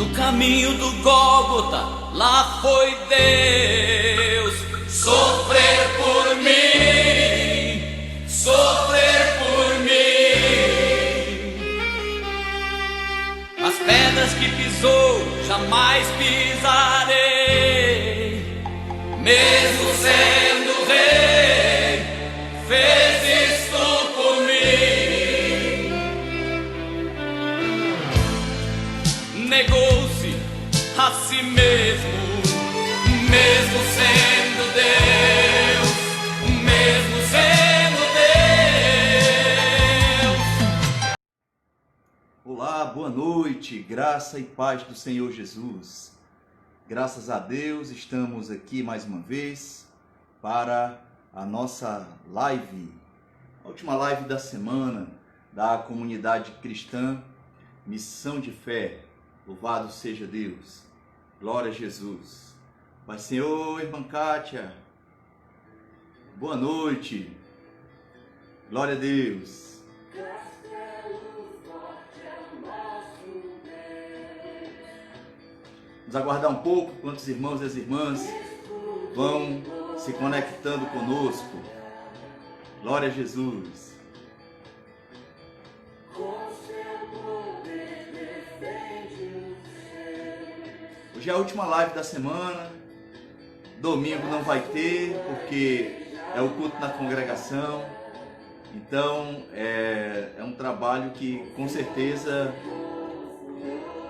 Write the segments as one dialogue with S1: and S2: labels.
S1: No caminho do Gólgota, lá foi Deus sofrer por mim, sofrer por mim. As pedras que pisou, jamais pisarei, mesmo sendo rei, fez isto por mim. Negou-se a si mesmo, mesmo sendo Deus, mesmo sendo Deus.
S2: Olá, boa noite, graça e paz do Senhor Jesus. Graças a Deus, estamos aqui mais uma vez para a nossa live, a última live da semana da comunidade cristã Missão de Fé. Louvado seja Deus, glória a Jesus. Pai Senhor, irmã Kátia, boa noite, glória a Deus. Vamos aguardar um pouco enquanto os irmãos e as irmãs vão se conectando conosco. Glória a Jesus. Hoje é a última live da semana. Domingo não vai ter, porque é o culto na congregação. Então é um trabalho que com certeza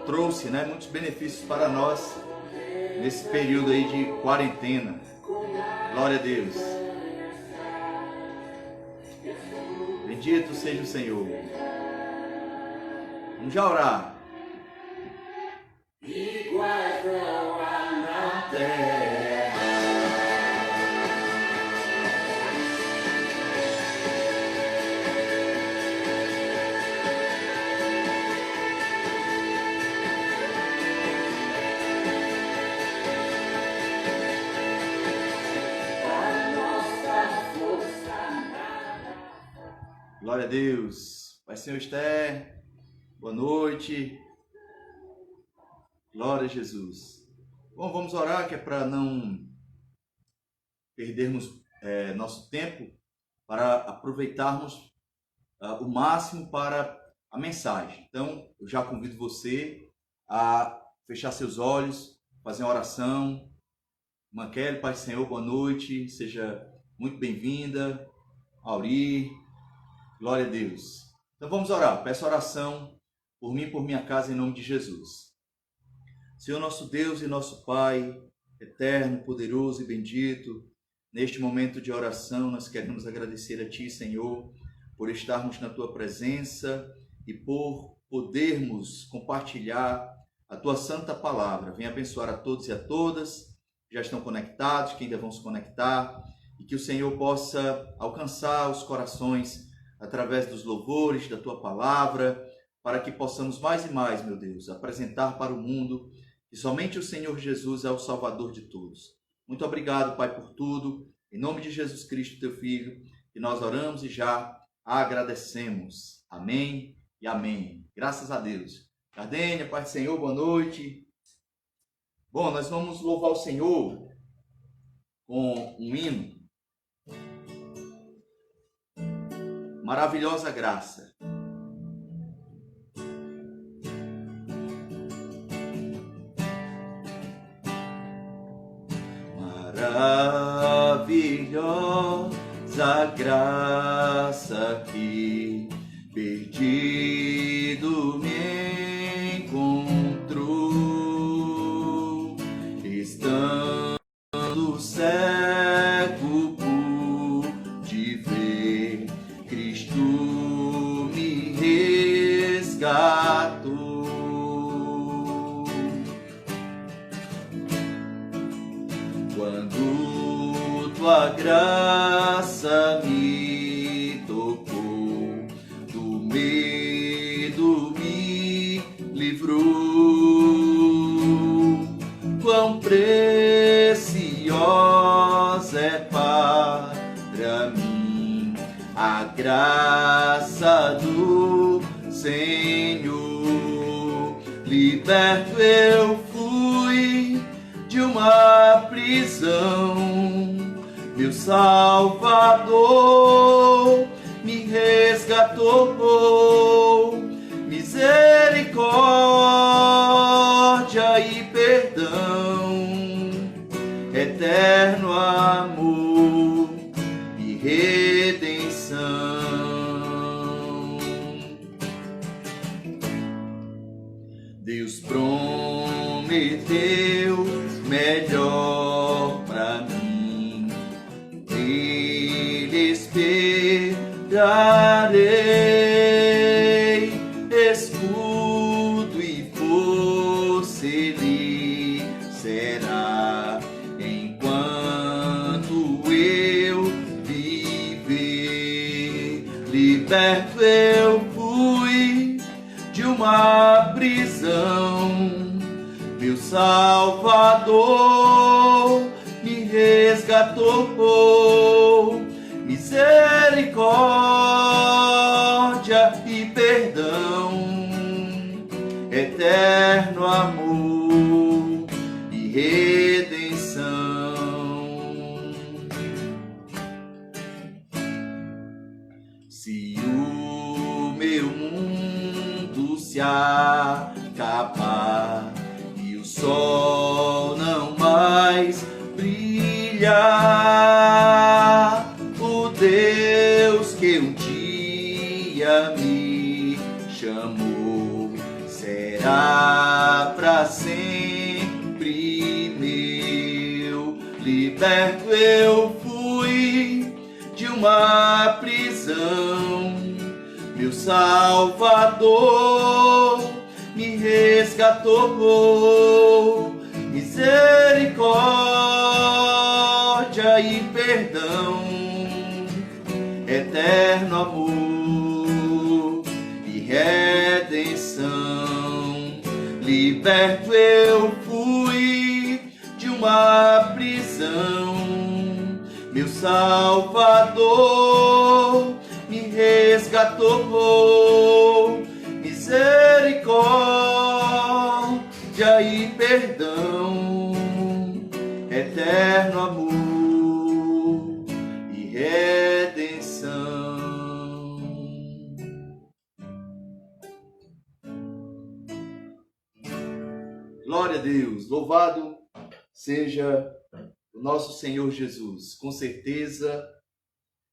S2: trouxe, muitos benefícios para nós nesse período aí de quarentena. Glória a Deus. Bendito seja o Senhor. Vamos já orar. Iguais não há na terra. Glória a Deus. Pai Senhor Esther, boa noite. Glória a Jesus. Bom, vamos orar, que é para não perdermos nosso tempo, para aproveitarmos o máximo para a mensagem. Então, eu já convido você a fechar seus olhos, fazer uma oração. Irmã Kelly, Pai Senhor, boa noite. Seja muito bem-vinda. Auri, glória a Deus. Então vamos orar. Peço oração por mim e por minha casa em nome de Jesus. Senhor nosso Deus e nosso Pai, eterno, poderoso e bendito, neste momento de oração nós queremos agradecer a Ti, Senhor, por estarmos na Tua presença e por podermos compartilhar a Tua santa palavra. Venha abençoar a todos e a todas que já estão conectados, que ainda vão se conectar, e que o Senhor possa alcançar os corações através dos louvores da Tua palavra, para que possamos mais e mais, meu Deus, apresentar para o mundo que somente o Senhor Jesus é o Salvador de todos. Muito obrigado, Pai, por tudo. Em nome de Jesus Cristo, Teu Filho, que nós oramos e já agradecemos. Amém e amém. Graças a Deus. Gardênia, Pai do Senhor, boa noite. Bom, nós vamos louvar o Senhor com um hino. Maravilhosa graça. Maravilhosa graça que perdido me encontrou, estando cego pude ver, Cristo me resgatou. Quando Tua graça me tocou, do medo me livrou. Quão preciosa é para mim a graça do Senhor. liberto eu fui de uma prisão. Meu Salvador me resgatou, misericórdia e perdão, eterno amor e redenção. Deus prometeu melhor pra mim, nele esperarei, escudo e força ele será enquanto eu viver. Liberto eu fui de uma prisão, meu Salvador me resgatou, misericórdia e perdão, eterno amor e redenção. Se o meu mundo se acabar e o sol não mais brilhar, o Deus que um dia me chamou será para sempre meu. Liberto eu fui de uma prisão, meu Salvador me resgatou, misericórdia e perdão, eterno amor e redenção. Liberto eu fui de uma prisão, meu Salvador me resgatou, misericórdia e perdão, eterno amor e redenção. Glória a Deus, louvado seja o nosso Senhor Jesus. Com certeza,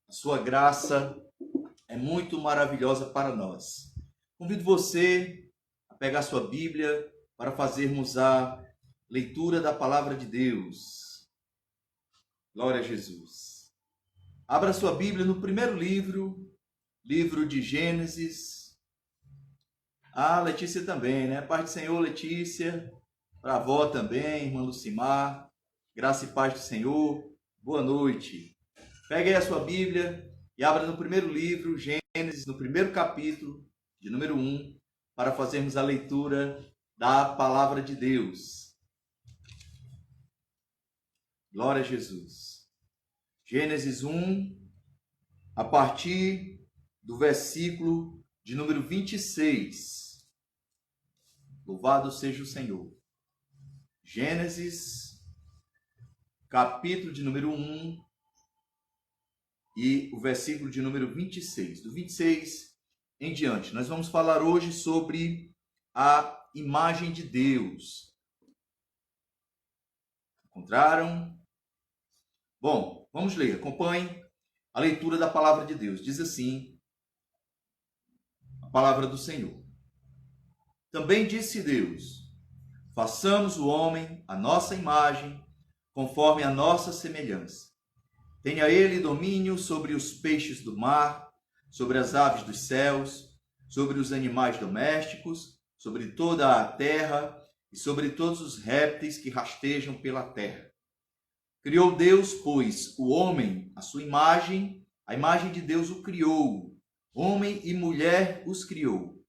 S2: a sua graça é muito maravilhosa para nós. Convido você a pegar sua Bíblia para fazermos a leitura da palavra de Deus. Glória a Jesus. Abra sua Bíblia no primeiro livro de Gênesis. Ah, Letícia também, né? Paz do Senhor, Letícia. Para a avó também, irmã Lucimar. Graça e paz do Senhor. Boa noite. Pegue aí a sua Bíblia e abra no primeiro livro, Gênesis, no primeiro capítulo, de número 1, para fazermos a leitura da palavra de Deus. Glória a Jesus. Gênesis 1, a partir do versículo de número 26. Louvado seja o Senhor. Gênesis, capítulo de número 1 e o versículo de número 26. Do 26 em diante, nós vamos falar hoje sobre a imagem de Deus. Encontraram? Bom, vamos ler. Acompanhe a leitura da palavra de Deus. Diz assim a palavra do Senhor. Também disse Deus: façamos o homem à nossa imagem, conforme a nossa semelhança. Tenha ele domínio sobre os peixes do mar, sobre as aves dos céus, sobre os animais domésticos, sobre toda a terra e sobre todos os répteis que rastejam pela terra. Criou Deus, pois, o homem, à sua imagem, a imagem de Deus o criou. Homem e mulher os criou.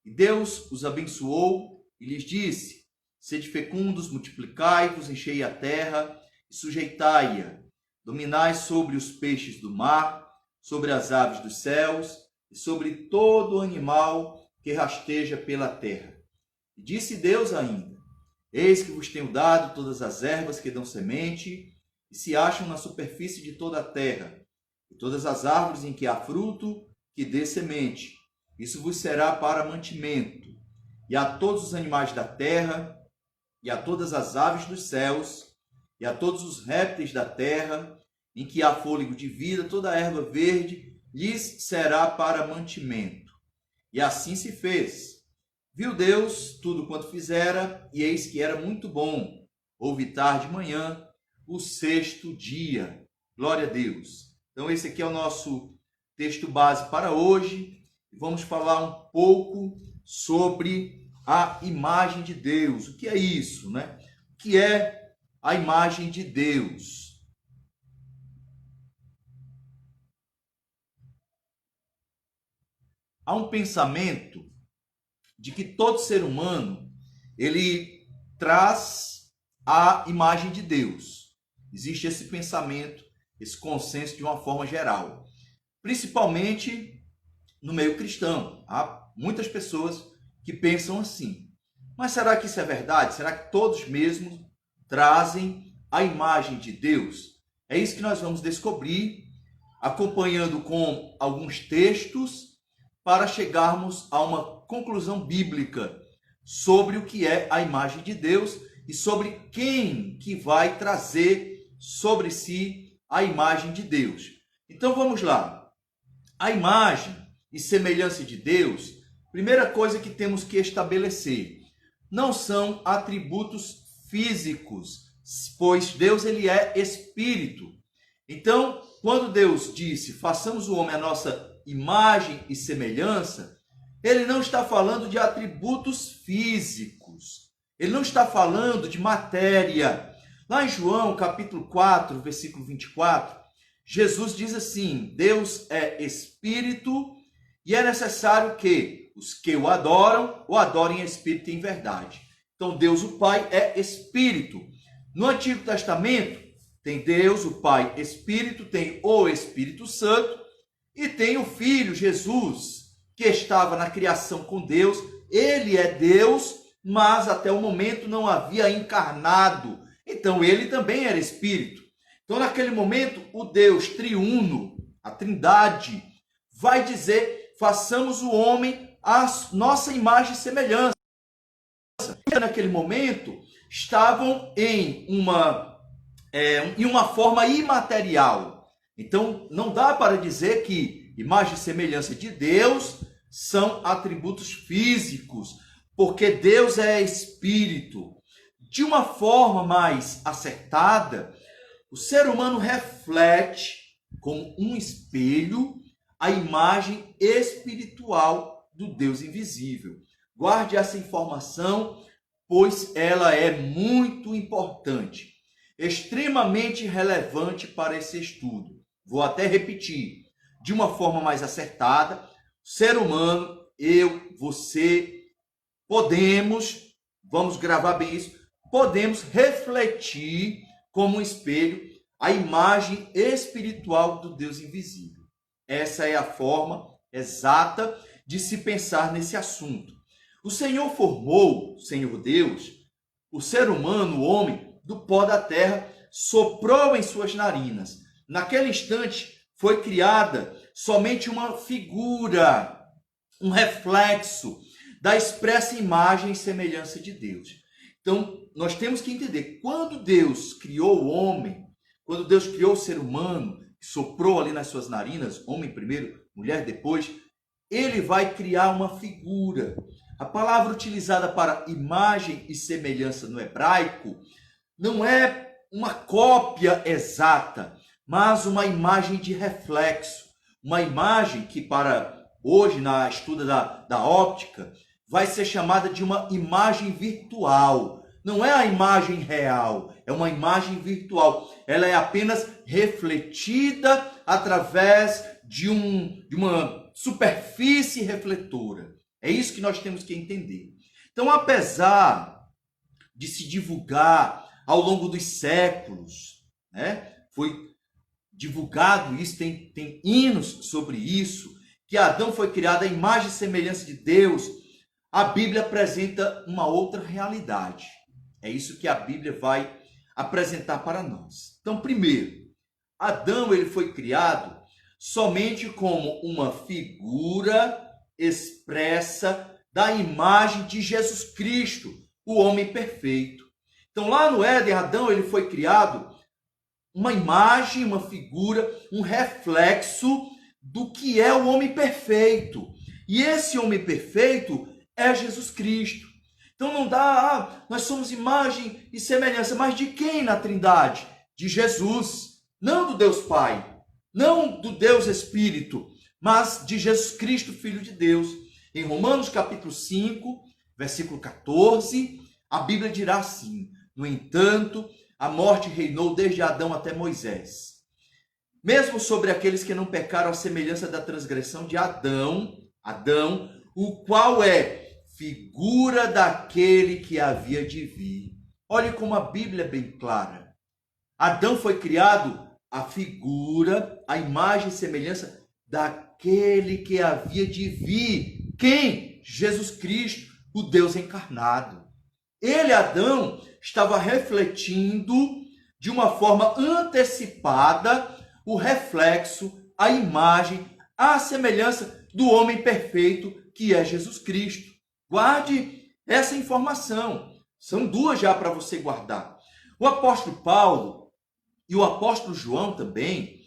S2: E Deus os abençoou e lhes disse: sede fecundos, multiplicai-vos, enchei a terra e sujeitai-a. Dominai sobre os peixes do mar, sobre as aves dos céus e sobre todo animal que rasteja pela terra. E disse Deus ainda: eis que vos tenho dado todas as ervas que dão semente e se acham na superfície de toda a terra, e todas as árvores em que há fruto que dê semente. Isso vos será para mantimento. E a todos os animais da terra, e a todas as aves dos céus, e a todos os répteis da terra, em que há fôlego de vida, toda a erva verde, lhes será para mantimento. E assim se fez. Viu Deus tudo quanto fizera, e eis que era muito bom. Houve tarde e manhã, o sexto dia. Glória a Deus. Então esse aqui é o nosso texto base para hoje. Vamos falar um pouco sobre a imagem de Deus. O que é isso, né? O que é a imagem de Deus? Há um pensamento de que todo ser humano, ele traz a imagem de Deus. Existe esse pensamento, esse consenso de uma forma geral. Principalmente no meio cristão. Há muitas pessoas que pensam assim. Mas será que isso é verdade? Será que todos mesmos trazem a imagem de Deus? É isso que nós vamos descobrir, acompanhando com alguns textos, para chegarmos a uma conclusão bíblica sobre o que é a imagem de Deus e sobre quem que vai trazer sobre si a imagem de Deus. Então vamos lá. A imagem e semelhança de Deus, primeira coisa que temos que estabelecer, não são atributos físicos, pois Deus ele é espírito. Então, quando Deus disse, façamos o homem a nossa imagem e semelhança, ele não está falando de atributos físicos. Ele não está falando de matéria. Lá em João, capítulo 4, versículo 24, Jesus diz assim: Deus é espírito e é necessário que os que o adorem em espírito e em verdade. Então, Deus, o Pai, é espírito. No Antigo Testamento, tem Deus, o Pai, espírito, tem o Espírito Santo, e tem o Filho, Jesus, que estava na criação com Deus. Ele é Deus, mas até o momento não havia encarnado. Então, ele também era Espírito. Então, naquele momento, o Deus triuno, a Trindade, vai dizer, façamos o homem à nossa imagem e semelhança. Naquele momento, estavam em uma forma imaterial. Então, não dá para dizer que imagem e semelhança de Deus são atributos físicos, porque Deus é espírito. De uma forma mais acertada, o ser humano reflete, como um espelho, a imagem espiritual do Deus invisível. Guarde essa informação, pois ela é muito importante, extremamente relevante para esse estudo. Vou até repetir, de uma forma mais acertada, o ser humano, eu, você, vamos gravar bem isso, podemos refletir como um espelho a imagem espiritual do Deus invisível. Essa é a forma exata de se pensar nesse assunto. O Senhor formou, o Senhor Deus, o ser humano, o homem, do pó da terra, soprou em suas narinas. Naquele instante foi criada somente uma figura, um reflexo da expressa imagem e semelhança de Deus. Então, nós temos que entender, quando Deus criou o homem, quando Deus criou o ser humano, soprou ali nas suas narinas, homem primeiro, mulher depois, ele vai criar uma figura. A palavra utilizada para imagem e semelhança no hebraico não é uma cópia exata, mas uma imagem de reflexo. Uma imagem que para hoje, na estuda da óptica, vai ser chamada de uma imagem virtual. Não é a imagem real, é uma imagem virtual. Ela é apenas refletida através de uma superfície refletora. É isso que nós temos que entender. Então, apesar de se divulgar ao longo dos séculos, né, foi divulgado isso, tem hinos sobre isso, que Adão foi criado à imagem e semelhança de Deus. a Bíblia apresenta uma outra realidade. É isso que a Bíblia vai apresentar para nós. Então, primeiro, Adão ele foi criado somente como uma figura expressa da imagem de Jesus Cristo, o homem perfeito. Então, lá no Éden, Adão ele foi criado uma imagem, uma figura, um reflexo do que é o homem perfeito. E esse homem perfeito é Jesus Cristo. Então não dá, nós somos imagem e semelhança, mas de quem na Trindade? De Jesus, não do Deus Pai, não do Deus Espírito, mas de Jesus Cristo, Filho de Deus. Em Romanos capítulo 5, versículo 14, a Bíblia dirá assim: no entanto, a morte reinou desde Adão até Moisés, mesmo sobre aqueles que não pecaram à semelhança da transgressão de Adão, o qual é figura daquele que havia de vir. Olhe como a Bíblia é bem clara. Adão foi criado a figura, a imagem e semelhança daquele que havia de vir. Quem? Jesus Cristo, o Deus encarnado. Ele, Adão, estava refletindo de uma forma antecipada o reflexo, a imagem, a semelhança do homem perfeito que é Jesus Cristo. Guarde essa informação. São duas já para você guardar. O apóstolo Paulo e o apóstolo João também,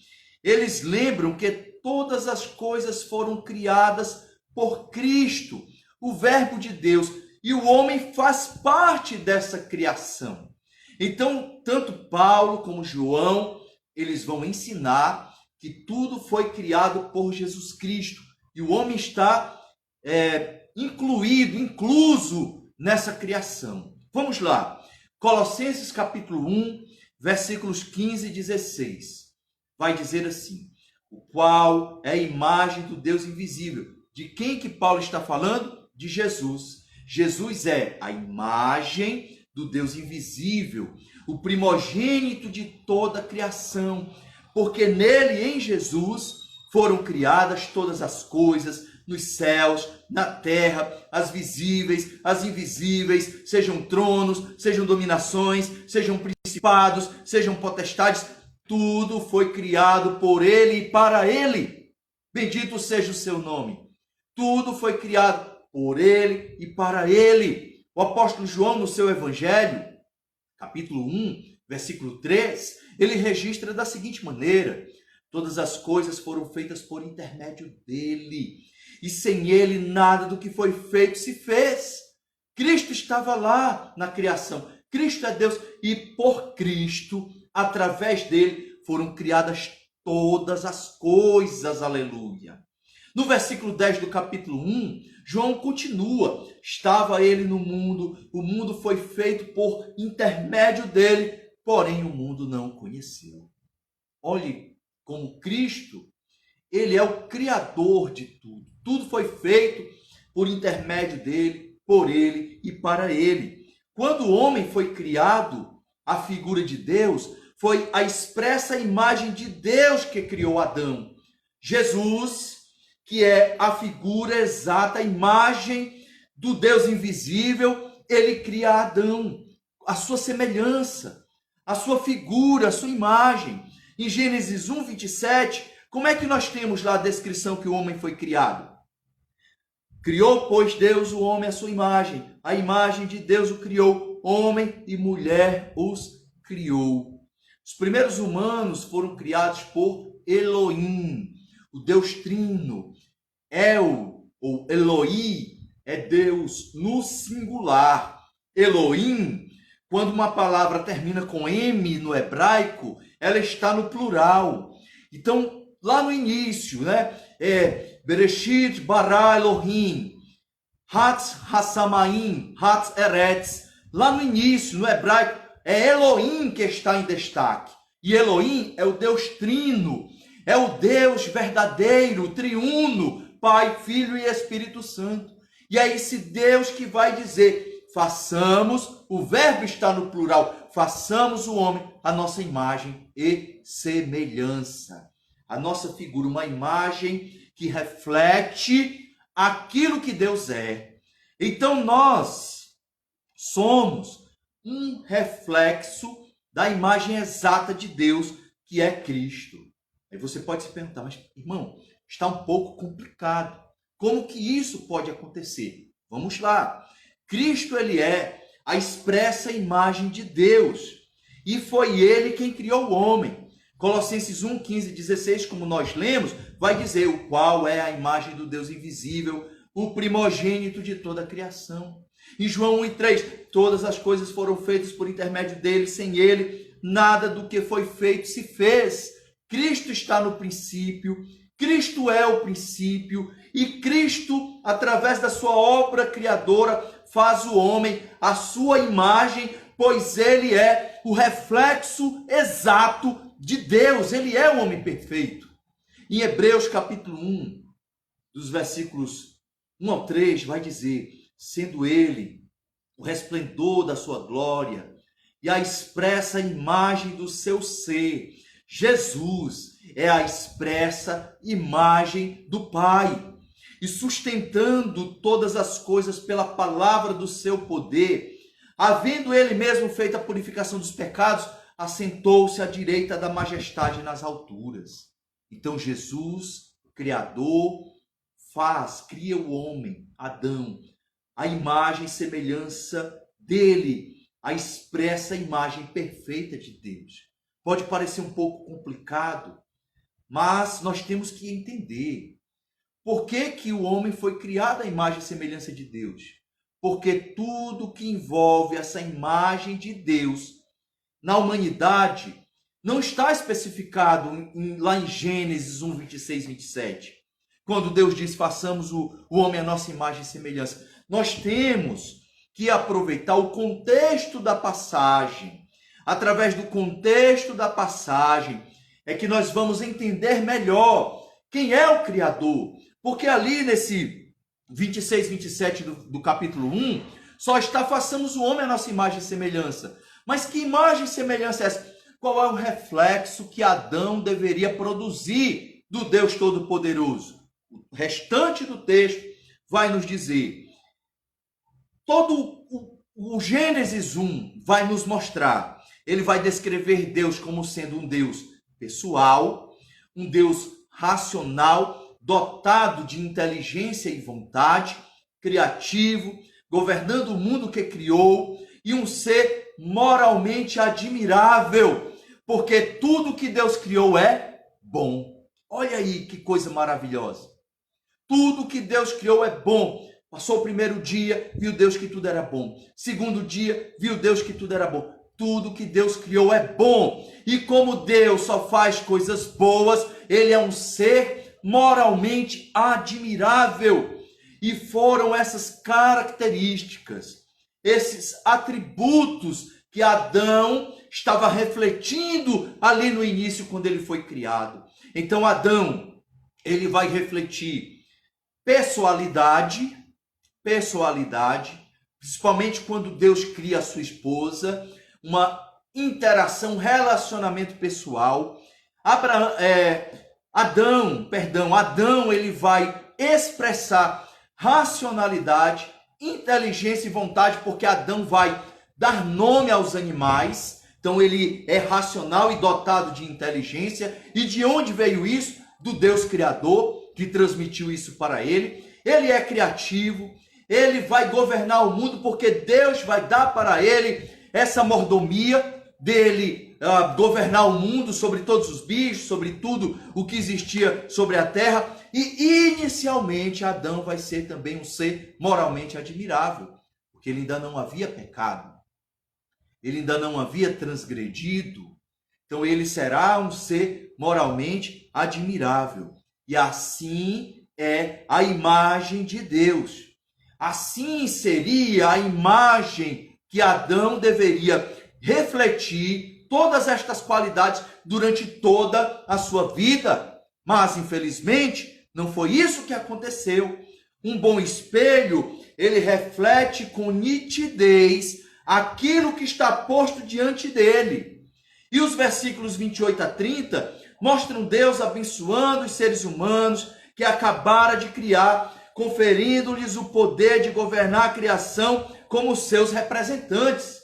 S2: eles lembram que todas as coisas foram criadas por Cristo, o Verbo de Deus, e o homem faz parte dessa criação. Então, tanto Paulo como João, eles vão ensinar que tudo foi criado por Jesus Cristo. E o homem está incluso nessa criação. Vamos lá. Colossenses capítulo 1, versículos 15 e 16. Vai dizer assim: o qual é a imagem do Deus invisível. De quem que Paulo está falando? De Jesus. Jesus é a imagem do Deus invisível, o primogênito de toda a criação, porque nele, em Jesus, foram criadas todas as coisas, nos céus, na terra, as visíveis, as invisíveis, sejam tronos, sejam dominações, sejam principados, sejam potestades, tudo foi criado por ele e para ele. Bendito seja o seu nome. Tudo foi criado por ele e para ele. O apóstolo João, no seu evangelho, capítulo 1, versículo 3, ele registra da seguinte maneira: todas as coisas foram feitas por intermédio dele, e sem ele nada do que foi feito se fez. Cristo estava lá na criação. Cristo é Deus, e por Cristo, através dele, foram criadas todas as coisas. Aleluia. No versículo 10 do capítulo 1, João continua: estava ele no mundo, o mundo foi feito por intermédio dele, porém o mundo não o conheceu. Olhe como Cristo, ele é o criador de tudo. Tudo foi feito por intermédio dele, por ele e para ele. Quando o homem foi criado, a figura de Deus, foi a expressa imagem de Deus que criou Adão. Jesus, que é a figura exata, a imagem do Deus invisível, ele cria Adão, a sua semelhança, a sua figura, a sua imagem. Em Gênesis 1, 27, como é que nós temos lá a descrição que o homem foi criado? Criou, pois, Deus o homem à sua imagem. A imagem de Deus o criou. Homem e mulher os criou. Os primeiros humanos foram criados por Elohim, o Deus Trino. El, ou Eloí, é Deus no singular. Elohim, quando uma palavra termina com M no hebraico, ela está no plural. Então, lá no início, né? Bereshit bara Elohim, Hatz Hassamaim, Hatz Eretz. Lá no início, no hebraico, é Elohim que está em destaque. E Elohim é o Deus trino, é o Deus verdadeiro, triuno, Pai, Filho e Espírito Santo. E é esse Deus que vai dizer: façamos, o verbo está no plural, façamos o homem a nossa imagem e semelhança. A nossa figura, uma imagem que reflete aquilo que Deus é. Então nós somos um reflexo da imagem exata de Deus, que é Cristo. Aí você pode se perguntar, mas irmão, está um pouco complicado. Como que isso pode acontecer? Vamos lá. Cristo, ele é a expressa imagem de Deus. E foi ele quem criou o homem. Colossenses 1, 15 e 16, como nós lemos, vai dizer o qual é a imagem do Deus invisível, o primogênito de toda a criação. Em João 1 e 3, todas as coisas foram feitas por intermédio dele, sem ele, nada do que foi feito se fez. Cristo está no princípio, Cristo é o princípio, e Cristo, através da sua obra criadora, faz o homem à sua imagem, pois ele é o reflexo exato de Deus, ele é o homem perfeito. Em Hebreus capítulo 1, dos versículos 1 ao 3, vai dizer, sendo ele o resplendor da sua glória e a expressa imagem do seu ser, Jesus é a expressa imagem do Pai, e sustentando todas as coisas pela palavra do seu poder, havendo ele mesmo feito a purificação dos pecados, assentou-se à direita da majestade nas alturas. Então Jesus, o Criador, cria o homem, Adão, a imagem e semelhança dele, a expressa imagem perfeita de Deus. Pode parecer um pouco complicado, mas nós temos que entender por que o homem foi criado à imagem e semelhança de Deus. Porque tudo que envolve essa imagem de Deus na humanidade não está especificado lá em Gênesis 1, 26, 27. Quando Deus diz, façamos o homem à nossa imagem e semelhança. Nós temos que aproveitar o contexto da passagem. Através do contexto da passagem é que nós vamos entender melhor quem é o Criador. Porque ali nesse 26, 27 do capítulo 1, só está façamos o homem à nossa imagem e semelhança. Mas que imagem e semelhança é essa? Qual é o reflexo que Adão deveria produzir do Deus Todo-Poderoso? O restante do texto vai nos dizer, todo o Gênesis 1 vai nos mostrar, ele vai descrever Deus como sendo um Deus pessoal, um Deus racional, dotado de inteligência e vontade, criativo, governando o mundo que criou, e um ser moralmente admirável, porque tudo que Deus criou é bom. Olha aí que coisa maravilhosa. Tudo que Deus criou é bom. Passou o primeiro dia, viu Deus que tudo era bom. Segundo dia, viu Deus que tudo era bom. Tudo que Deus criou é bom. E como Deus só faz coisas boas, ele é um ser moralmente admirável. E foram essas características, esses atributos que Adão estava refletindo ali no início quando ele foi criado. Então Adão, ele vai refletir personalidade, principalmente quando Deus cria a sua esposa, uma interação, relacionamento pessoal. Adão, ele vai expressar racionalidade, inteligência e vontade, porque Adão vai dar nome aos animais. Então ele é racional e dotado de inteligência. E de onde veio isso? Do Deus Criador, que transmitiu isso para ele. Ele é criativo, ele vai governar o mundo, porque Deus vai dar para ele essa mordomia dele governar o mundo sobre todos os bichos, sobre tudo o que existia sobre a terra. E inicialmente Adão vai ser também um ser moralmente admirável, porque ele ainda não havia pecado, ele ainda não havia transgredido. Então ele será um ser moralmente admirável. E assim é a imagem de Deus. Assim seria a imagem que Adão deveria refletir todas estas qualidades durante toda a sua vida. Mas, infelizmente, não foi isso que aconteceu. Um bom espelho, ele reflete com nitidez aquilo que está posto diante dele. E os versículos 28 a 30 mostram Deus abençoando os seres humanos que acabara de criar conferindo-lhes o poder de governar a criação como seus representantes.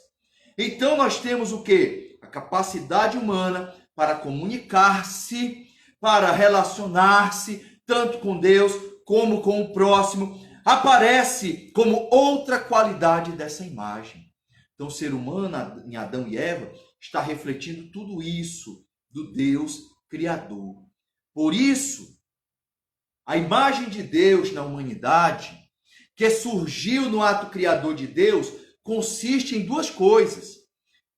S2: Então nós temos o quê? A capacidade humana para comunicar-se, para relacionar-se, tanto com Deus como com o próximo, aparece como outra qualidade dessa imagem. Então o ser humano, em Adão e Eva, está refletindo tudo isso do Deus Criador. Por isso, a imagem de Deus na humanidade, que surgiu no ato criador de Deus, consiste em duas coisas.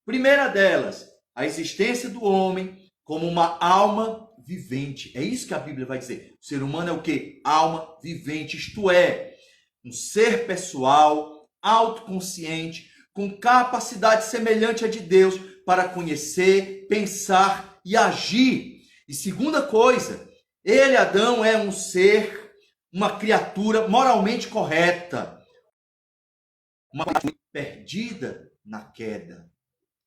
S2: Primeira delas, a existência do homem como uma alma vivente. É isso que a Bíblia vai dizer. O ser humano é o quê? Alma vivente, isto é, um ser pessoal, autoconsciente, com capacidade semelhante à de Deus para conhecer, pensar e agir. E segunda coisa, ele, Adão, é um ser, uma criatura moralmente correta, uma criatura perdida na queda,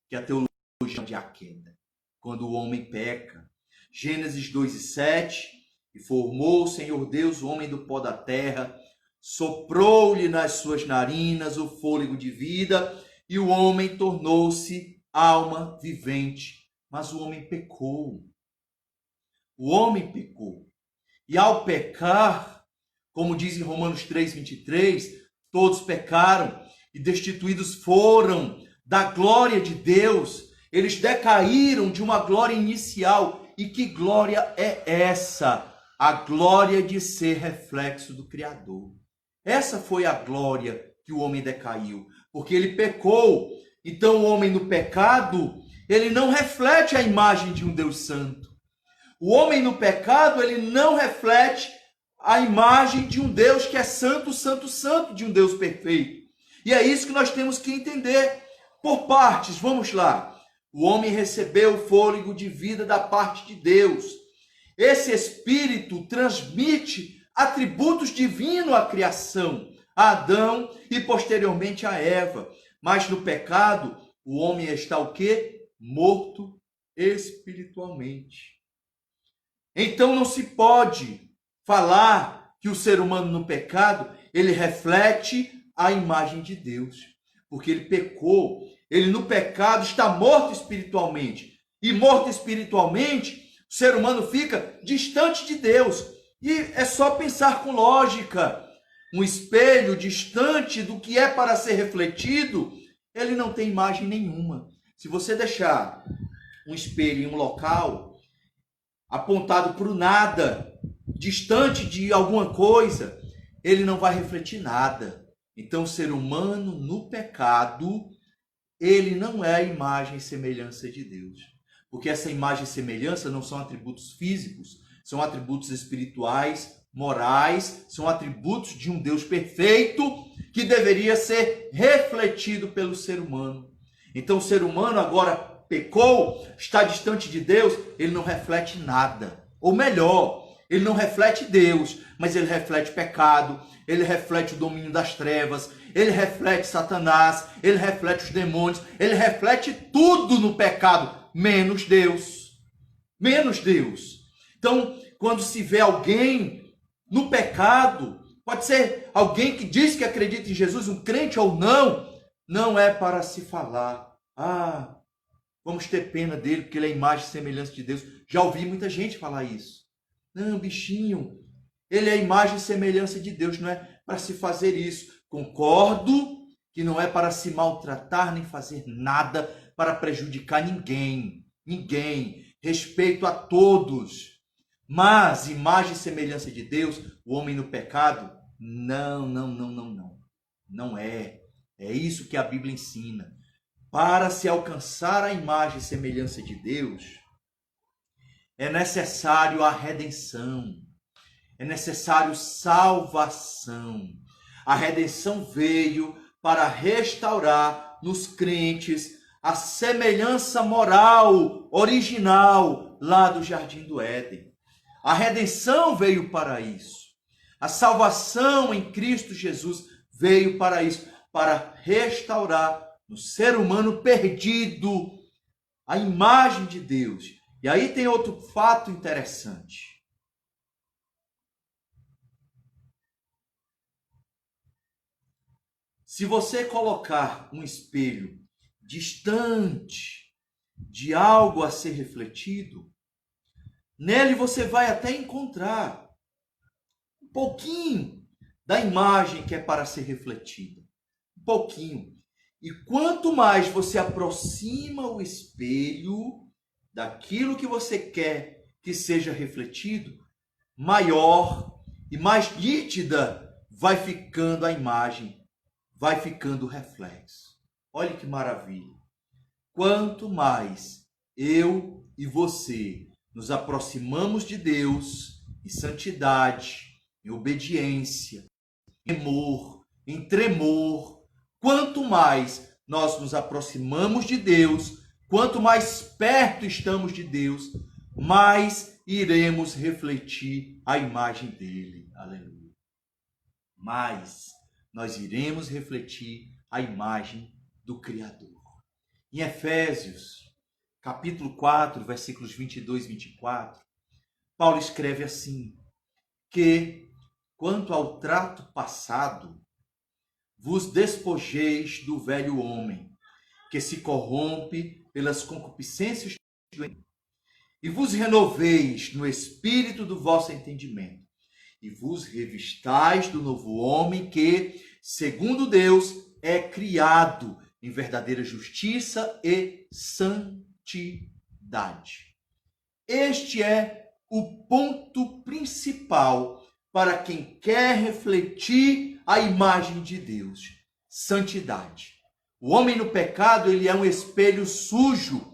S2: que a teologia chama de a queda, quando o homem peca. Gênesis 2:7, e formou o Senhor Deus o homem do pó da terra, soprou-lhe nas suas narinas o fôlego de vida, e o homem tornou-se alma vivente. Mas o homem pecou. O homem pecou. E ao pecar, como diz em Romanos 3:23, todos pecaram e destituídos foram da glória de Deus. Eles decaíram de uma glória inicial. E que glória é essa? A glória de ser reflexo do Criador. Essa foi a glória que o homem decaiu, porque ele pecou. Então o homem no pecado, ele não reflete a imagem de um Deus santo. O homem no pecado, ele não reflete a imagem de um Deus que é santo, santo, santo, de um Deus perfeito. E é isso que nós temos que entender por partes. Vamos lá. O homem recebeu o fôlego de vida da parte de Deus. Esse Espírito transmite atributos divinos à criação, a Adão e posteriormente a Eva. Mas no pecado, o homem está o quê? Morto espiritualmente. Então não se pode falar que o ser humano no pecado, ele reflete a imagem de Deus, porque ele pecou. Ele no pecado está morto espiritualmente. E morto espiritualmente, o ser humano fica distante de Deus. E é só pensar com lógica. Um espelho distante do que é para ser refletido, ele não tem imagem nenhuma. Se você deixar um espelho em um local apontado para o nada, distante de alguma coisa, ele não vai refletir nada. Então o ser humano no pecado, ele não é a imagem e semelhança de Deus. Porque essa imagem e semelhança não são atributos físicos, são atributos espirituais, morais, são atributos de um Deus perfeito que deveria ser refletido pelo ser humano. Então o ser humano agora pecou, está distante de Deus, ele não reflete nada. Ou melhor, ele não reflete Deus, mas ele reflete pecado, ele reflete o domínio das trevas, ele reflete Satanás, ele reflete os demônios, ele reflete tudo no pecado, menos Deus. Menos Deus. Então, quando se vê alguém no pecado, pode ser alguém que diz que acredita em Jesus, um crente ou não, não é para se falar, vamos ter pena dele, porque ele é a imagem e semelhança de Deus. Já ouvi muita gente falar isso. Não, bichinho, ele é a imagem e semelhança de Deus, não é para se fazer isso. Concordo que não é para se maltratar nem fazer nada para prejudicar ninguém. Ninguém. Respeito a todos. Mas imagem e semelhança de Deus, o homem no pecado, não. Não é. É isso que a Bíblia ensina. Para se alcançar a imagem e semelhança de Deus, é necessário a redenção. É necessário salvação. A redenção veio para restaurar nos crentes a semelhança moral original lá do Jardim do Éden. A redenção veio para isso. A salvação em Cristo Jesus veio para isso, para restaurar no ser humano perdido a imagem de Deus. E aí tem outro fato interessante. Se você colocar um espelho distante de algo a ser refletido, nele você vai até encontrar um pouquinho da imagem que é para ser refletida. Um pouquinho. E quanto mais você aproxima o espelho daquilo que você quer que seja refletido, maior e mais nítida vai ficando a imagem, vai ficando o reflexo. Olha que maravilha. Quanto mais eu e você nos aproximamos de Deus em santidade, em obediência, em temor, em tremor, quanto mais nós nos aproximamos de Deus, quanto mais perto estamos de Deus, mais iremos refletir a imagem dele. Aleluia. Mais nós iremos refletir a imagem do Criador. Em Efésios, capítulo 4, versículos 22 e 24, Paulo escreve assim, que, quanto ao trato passado, vos despojeis do velho homem, que se corrompe pelas concupiscências do mundo, e vos renoveis no espírito do vosso entendimento, e vos revistais do novo homem que, segundo Deus, é criado em verdadeira justiça e santidade. Este é o ponto principal para quem quer refletir a imagem de Deus. Santidade. O homem no pecado, ele é um espelho sujo,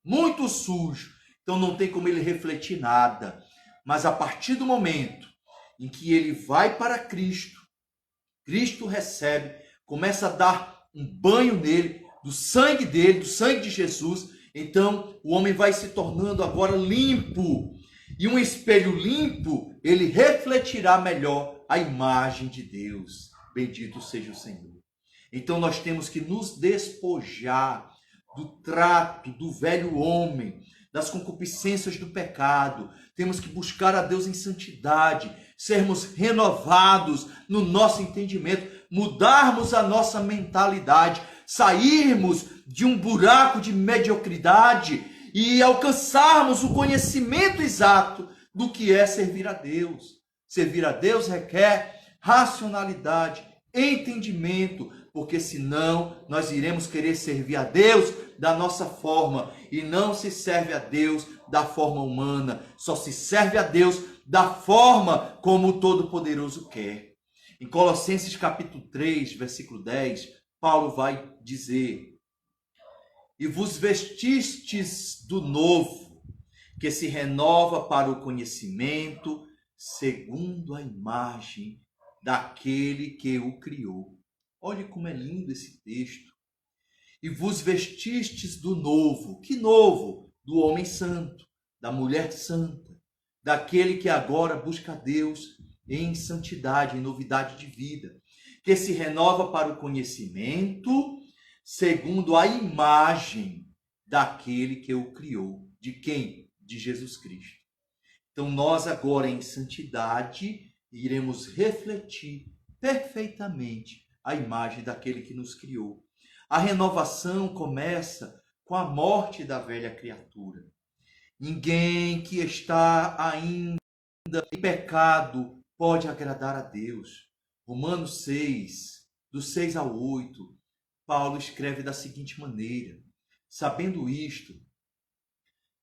S2: muito sujo. Então não tem como ele refletir nada. Mas a partir do momento em que ele vai para Cristo, Cristo recebe, começa a dar um banho nele, do sangue dele, do sangue de Jesus. Então o homem vai se tornando agora limpo. E um espelho limpo, ele refletirá melhor a imagem de Deus. Bendito seja o Senhor. Então nós temos que nos despojar do trato do velho homem, das concupiscências do pecado. Temos que buscar a Deus em santidade, sermos renovados no nosso entendimento, mudarmos a nossa mentalidade, sairmos de um buraco de mediocridade e alcançarmos o conhecimento exato do que é servir a Deus. Servir a Deus requer racionalidade, entendimento, porque senão nós iremos querer servir a Deus da nossa forma, e não se serve a Deus da forma humana, só se serve a Deus da forma como o Todo-Poderoso quer. Em Colossenses capítulo 3, versículo 10, Paulo vai dizer: e vos vestistes do novo, que se renova para o conhecimento, segundo a imagem daquele que o criou. Olha como é lindo esse texto. E vos vestistes do novo. Que novo? Do homem santo, da mulher santa, daquele que agora busca a Deus em santidade, em novidade de vida, que se renova para o conhecimento, segundo a imagem daquele que o criou. De quem? De Jesus Cristo. Então nós agora em santidade iremos refletir perfeitamente a imagem daquele que nos criou. A renovação começa com a morte da velha criatura. Ninguém que está ainda em pecado pode agradar a Deus. Romanos 6, do 6 ao 8, Paulo escreve da seguinte maneira: sabendo isto,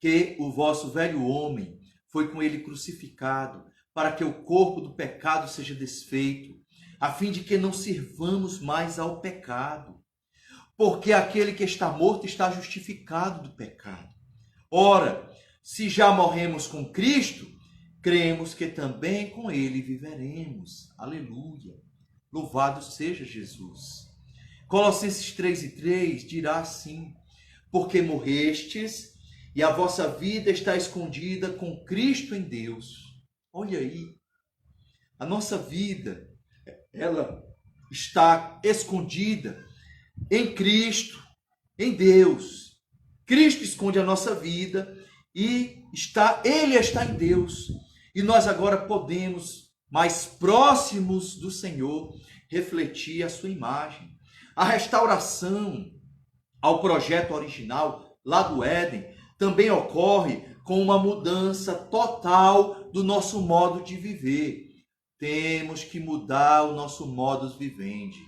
S2: que o vosso velho homem foi com ele crucificado, para que o corpo do pecado seja desfeito, a fim de que não sirvamos mais ao pecado. Porque aquele que está morto está justificado do pecado. Ora, se já morremos com Cristo, cremos que também com ele viveremos. Aleluia! Louvado seja Jesus. Colossenses 3:3 dirá assim: porque morrestes e a vossa vida está escondida com Cristo em Deus. Olha aí, a nossa vida, ela está escondida em Cristo, em Deus. Cristo esconde a nossa vida e Ele está em Deus. E nós agora podemos, mais próximos do Senhor, refletir a sua imagem. A restauração ao projeto original lá do Éden também ocorre com uma mudança total do nosso modo de viver. Temos que mudar o nosso modus vivendi.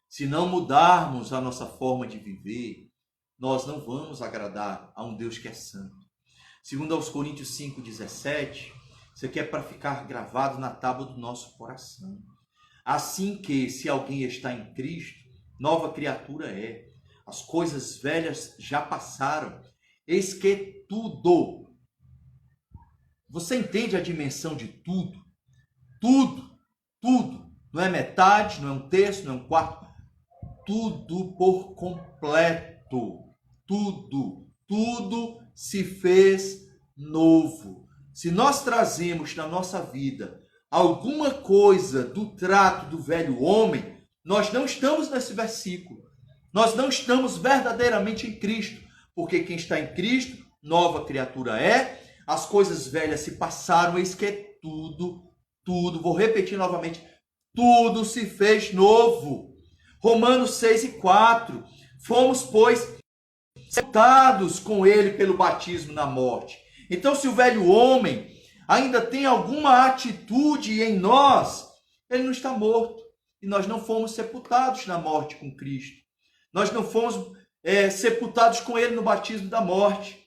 S2: Se não mudarmos a nossa forma de viver, nós não vamos agradar a um Deus que é santo. Segundo aos Coríntios 5,17, isso aqui é para ficar gravado na tábua do nosso coração. Assim que, se alguém está em Cristo, nova criatura é. As coisas velhas já passaram. Eis que tudo. Você entende a dimensão de tudo? Tudo, tudo. Não é metade, não é um terço, não é um quarto. Tudo por completo. Tudo se fez novo. Se nós trazemos na nossa vida alguma coisa do trato do velho homem, nós não estamos nesse versículo. Nós não estamos verdadeiramente em Cristo. Porque quem está em Cristo, nova criatura é. As coisas velhas se passaram, eis que tudo, vou repetir novamente, tudo se fez novo. Romanos 6:4. Fomos, pois, sepultados com ele pelo batismo na morte. Então, se o velho homem ainda tem alguma atitude em nós, ele não está morto. E nós não fomos sepultados na morte com Cristo. Nós não fomos sepultados com ele no batismo da morte.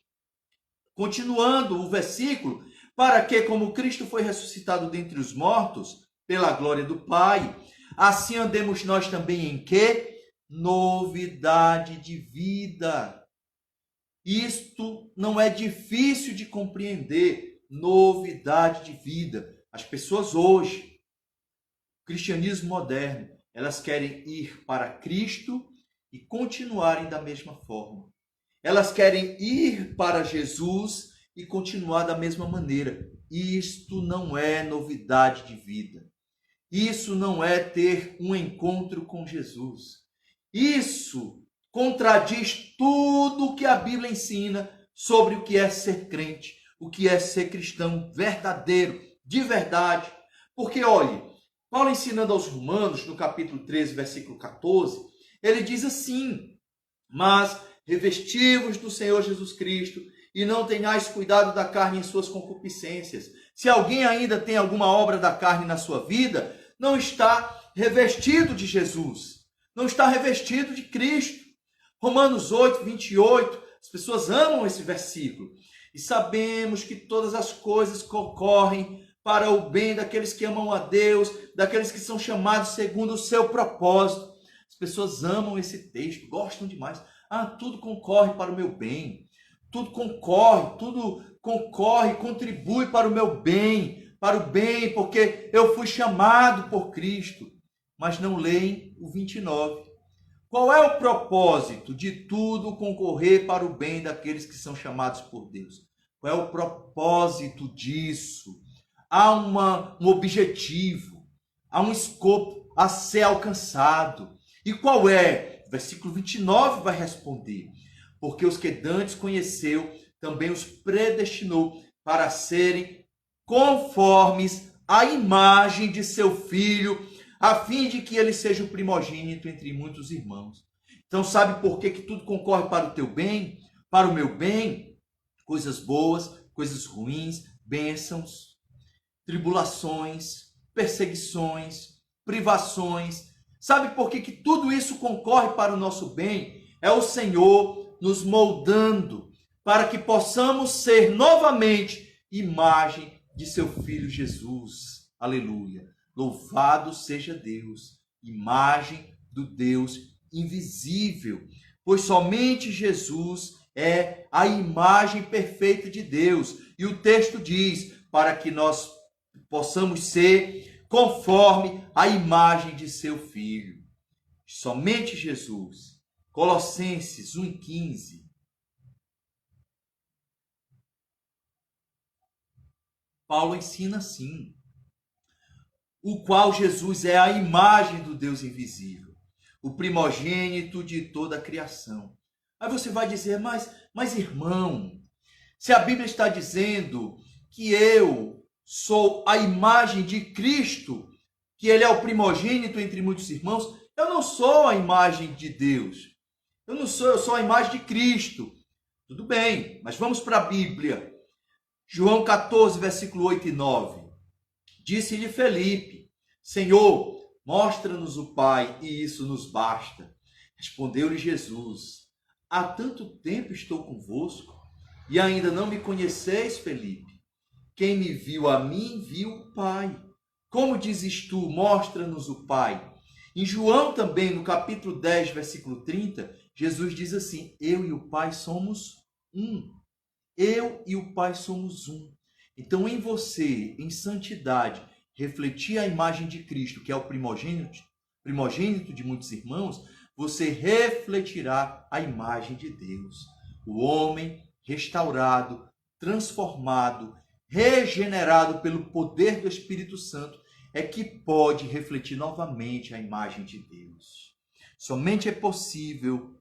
S2: Continuando o versículo, para que, como Cristo foi ressuscitado dentre os mortos, pela glória do Pai, assim andemos nós também em quê? Novidade de vida. Isto não é difícil de compreender. Novidade de vida. As pessoas hoje, o cristianismo moderno, elas querem ir para Cristo e continuarem da mesma forma. Elas querem ir para Jesus e continuar da mesma maneira. Isto não é novidade de vida. Isso não é ter um encontro com Jesus. Isso contradiz tudo o que a Bíblia ensina sobre o que é ser crente, o que é ser cristão verdadeiro, de verdade. Porque, olhe, Paulo ensinando aos Romanos, no capítulo 13, versículo 14, ele diz assim: mas revestivos do Senhor Jesus Cristo e não tenhais cuidado da carne em suas concupiscências. Se alguém ainda tem alguma obra da carne na sua vida, não está revestido de Jesus, não está revestido de Cristo. Romanos 8:28, as pessoas amam esse versículo. E sabemos que todas as coisas concorrem para o bem daqueles que amam a Deus, daqueles que são chamados segundo o seu propósito. As pessoas amam esse texto, gostam demais. Tudo concorre para o meu bem. Tudo concorre, contribui para o meu bem, porque eu fui chamado por Cristo. Mas não leem o 29. Qual é o propósito de tudo concorrer para o bem daqueles que são chamados por Deus? Qual é o propósito disso? Há um objetivo, há um escopo a ser alcançado. E qual é? Versículo 29 vai responder. Porque os que dantes conheceu, também os predestinou para serem conformes à imagem de seu Filho, a fim de que ele seja o primogênito entre muitos irmãos. Então, sabe por que tudo concorre para o teu bem, para o meu bem? Coisas boas, coisas ruins, bênçãos, tribulações, perseguições, privações. Sabe por que tudo isso concorre para o nosso bem? É o Senhor nos moldando para que possamos ser novamente imagem de seu Filho Jesus. Aleluia. Louvado seja Deus, imagem do Deus invisível, pois somente Jesus é a imagem perfeita de Deus. E o texto diz, para que nós possamos ser conforme a imagem de seu Filho. Somente Jesus. Colossenses 1:15. Paulo ensina assim: o qual Jesus é a imagem do Deus invisível, o primogênito de toda a criação. Aí você vai dizer, mas irmão, se a Bíblia está dizendo que eu sou a imagem de Cristo, que ele é o primogênito entre muitos irmãos, eu não sou a imagem de Deus. Eu sou a imagem de Cristo. Tudo bem, mas vamos para a Bíblia. João 14, versículo 8 e 9. Disse-lhe Felipe: Senhor, mostra-nos o Pai, e isso nos basta. Respondeu-lhe Jesus: há tanto tempo estou convosco, e ainda não me conheceis, Felipe? Quem me viu a mim, viu o Pai. Como dizes tu, mostra-nos o Pai? Em João também, no capítulo 10, versículo 30, Jesus diz assim: eu e o Pai somos um. Eu e o Pai somos um. Então, em você, em santidade, refletir a imagem de Cristo, que é o primogênito de muitos irmãos, você refletirá a imagem de Deus. O homem restaurado, transformado, regenerado pelo poder do Espírito Santo é que pode refletir novamente a imagem de Deus. Somente é possível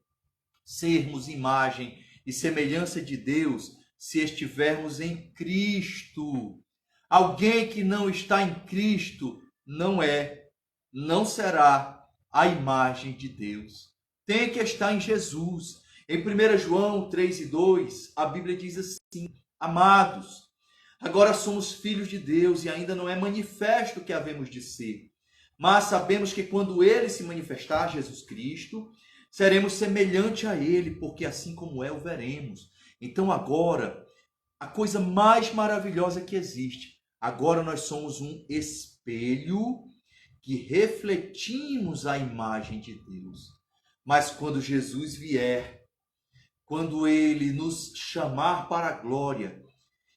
S2: sermos imagem e semelhança de Deus se estivermos em Cristo. Alguém que não está em Cristo não será a imagem de Deus. Tem que estar em Jesus. Em 1 João 3 e 2, a Bíblia diz assim: amados, agora somos filhos de Deus e ainda não é manifesto o que havemos de ser. Mas sabemos que quando ele se manifestar, Jesus Cristo, seremos semelhante a ele, porque assim como é, o veremos. Então agora, a coisa mais maravilhosa que existe, agora nós somos um espelho que refletimos a imagem de Deus. Mas quando Jesus vier, quando ele nos chamar para a glória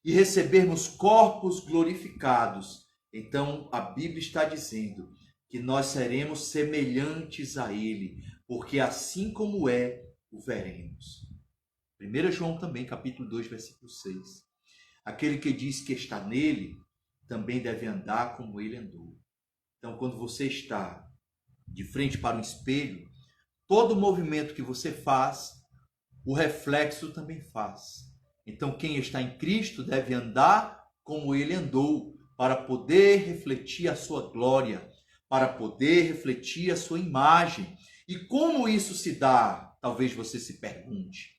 S2: e recebermos corpos glorificados, então a Bíblia está dizendo que nós seremos semelhantes a ele, porque assim como é, o veremos. 1 João também, capítulo 2, versículo 6. Aquele que diz que está nele, também deve andar como ele andou. Então, quando você está de frente para um espelho, todo movimento que você faz, o reflexo também faz. Então, quem está em Cristo deve andar como ele andou, para poder refletir a sua glória, para poder refletir a sua imagem. E como isso se dá? Talvez você se pergunte.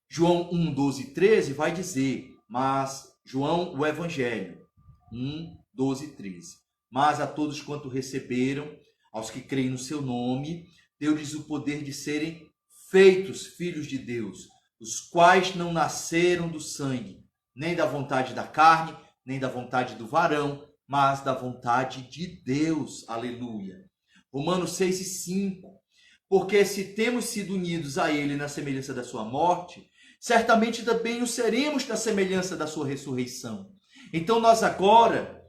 S2: João 1, 12 e 13 vai dizer, mas João, o Evangelho, 1, 12 e 13. Mas a todos quanto receberam, aos que creem no seu nome, deu-lhes o poder de serem feitos filhos de Deus, os quais não nasceram do sangue, nem da vontade da carne, nem da vontade do varão, mas da vontade de Deus. Aleluia. Romanos 6 e 5. Porque se temos sido unidos a ele na semelhança da sua morte, certamente também o seremos na semelhança da sua ressurreição. Então nós agora,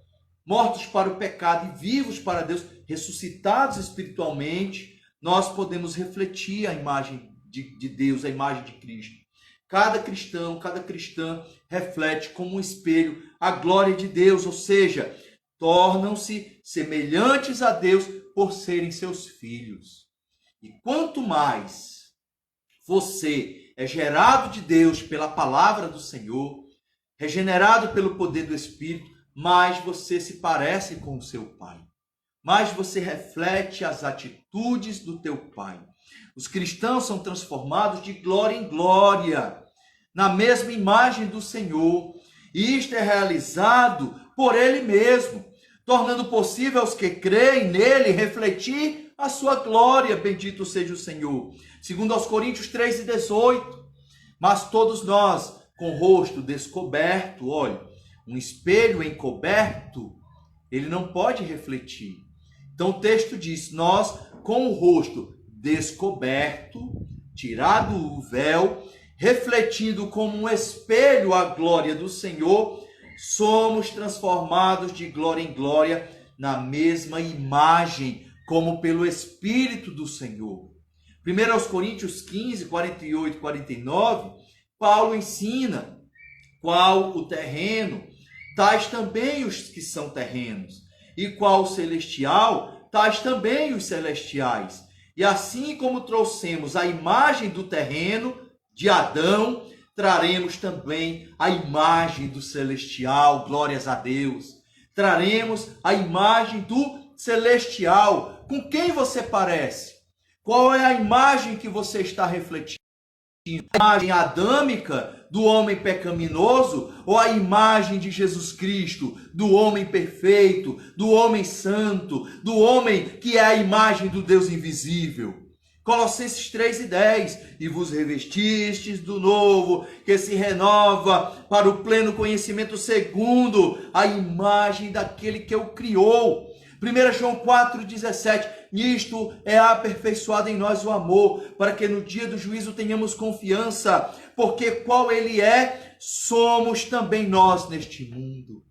S2: mortos para o pecado e vivos para Deus, ressuscitados espiritualmente, nós podemos refletir a imagem de Deus, a imagem de Cristo. Cada cristão, cada cristã reflete como um espelho a glória de Deus, ou seja, tornam-se semelhantes a Deus por serem seus filhos. E quanto mais você é gerado de Deus pela palavra do Senhor, regenerado pelo poder do Espírito, mais você se parece com o seu Pai. Mais você reflete as atitudes do teu Pai. Os cristãos são transformados de glória em glória, na mesma imagem do Senhor. E isto é realizado por Ele mesmo, tornando possível aos que creem nele refletir a sua glória. Bendito seja o Senhor. Segundo aos Coríntios 3 e 18. Mas todos nós, com o rosto descoberto, olha, um espelho encoberto, ele não pode refletir. Então o texto diz, nós com o rosto descoberto, tirado o véu, refletindo como um espelho a glória do Senhor, somos transformados de glória em glória na mesma imagem, como pelo Espírito do Senhor. 1 Coríntios 15, 48 e 49, Paulo ensina qual o terreno, tais também os que são terrenos, e qual o celestial, tais também os celestiais. E assim como trouxemos a imagem do terreno, de Adão, traremos também a imagem do celestial, glórias a Deus. Traremos a imagem do celestial, com quem você parece? Qual é a imagem que você está refletindo? A imagem adâmica do homem pecaminoso ou a imagem de Jesus Cristo, do homem perfeito, do homem santo, do homem que é a imagem do Deus invisível? Colossenses 3:10, e vos revestistes do novo, que se renova para o pleno conhecimento segundo a imagem daquele que o criou. 1 João 4,17, nisto é aperfeiçoado em nós o amor, para que no dia do juízo tenhamos confiança, porque qual ele é, somos também nós neste mundo.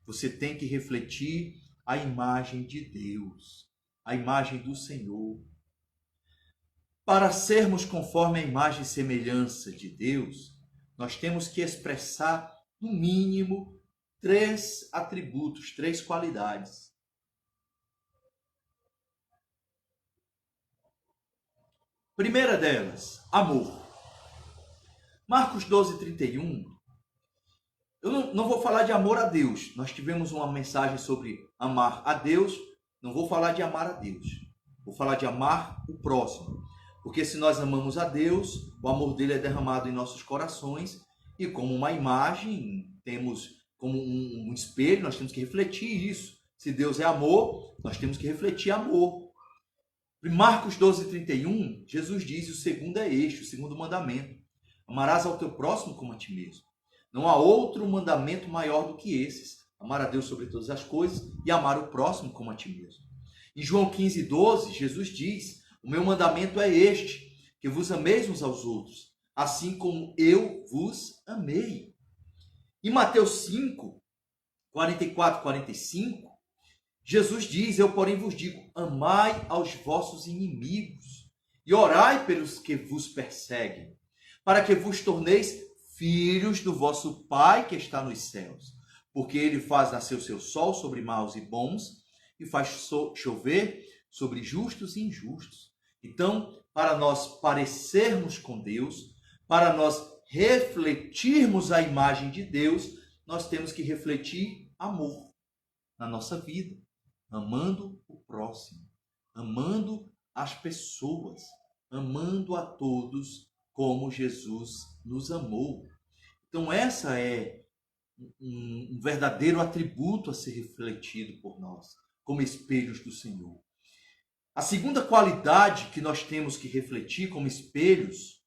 S2: Você tem que refletir a imagem de Deus, a imagem do Senhor. Para sermos conforme a imagem e semelhança de Deus, nós temos que expressar, no mínimo, 3 atributos, 3 qualidades. Primeira delas, amor. Marcos 12:31. Eu não vou falar de amor a Deus. Nós tivemos uma mensagem sobre amar a Deus. Não vou falar de amar a Deus. Vou falar de amar o próximo. Porque se nós amamos a Deus, o amor dele é derramado em nossos corações. E como uma imagem, temos como um espelho, nós temos que refletir isso. Se Deus é amor, nós temos que refletir amor. Em Marcos 12:31, Jesus diz, o segundo é este, o segundo mandamento. Amarás ao teu próximo como a ti mesmo. Não há outro mandamento maior do que esses. Amar a Deus sobre todas as coisas e amar o próximo como a ti mesmo. Em João 15:12, Jesus diz, o meu mandamento é este, que vos ameis uns aos outros, assim como eu vos amei. Em Mateus 5:44-45, Jesus diz, eu porém vos digo, amai aos vossos inimigos e orai pelos que vos perseguem, para que vos torneis filhos do vosso Pai que está nos céus, porque ele faz nascer o seu sol sobre maus e bons e faz chover sobre justos e injustos. Então, para nós parecermos com Deus, para nós refletirmos a imagem de Deus, nós temos que refletir amor na nossa vida, amando o próximo, amando as pessoas, amando a todos como Jesus nos amou. Então, essa é um verdadeiro atributo a ser refletido por nós, como espelhos do Senhor. A segunda qualidade que nós temos que refletir como espelhos,